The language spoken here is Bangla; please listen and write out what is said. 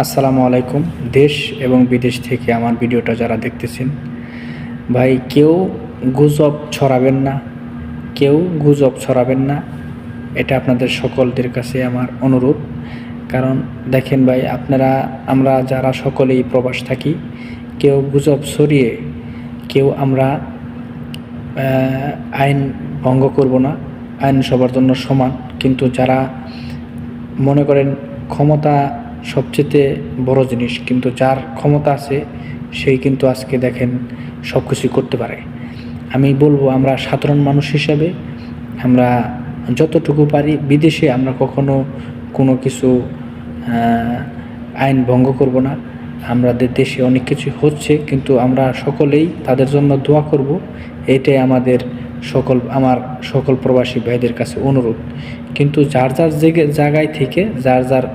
আসসালামু আলাইকুম। দেশ এবং বিদেশ থেকে আমার ভিডিওটা যারা দেখতেছেন, ভাই কেউ গুজব ছড়াবেন না, কেউ গুজব ছড়াবেন না। এটা আপনাদের সকলদের কাছে আমার অনুরোধ। কারণ দেখেন ভাই, আমরা যারা সকলেই প্রবাস থাকি, কেউ গুজব ছড়িয়ে আমরা আইন ভঙ্গ করব না। আইন সবার জন্য সমান। কিন্তু যারা মনে করেন ক্ষমতা সবচেয়ে বড় জিনিস, কিন্তু যার ক্ষমতা আছে সেই কিন্তু আজকে দেখেন সব কিছুই করতে পারে। আমি বলবো, আমরা সাধারণ মানুষ হিসাবে আমরা যতটুকু পারি, বিদেশে আমরা কখনো কোনো কিছু আইন ভঙ্গ করব না। আমাদের দেশে অনেক কিছু হচ্ছে, কিন্তু আমরা সকলেই তাদের জন্য দোয়া করব। এটাই আমার সকল প্রবাসী ভাইদের কাছে অনুরোধ। কিন্তু যার যার জায়গায় থেকে যার যার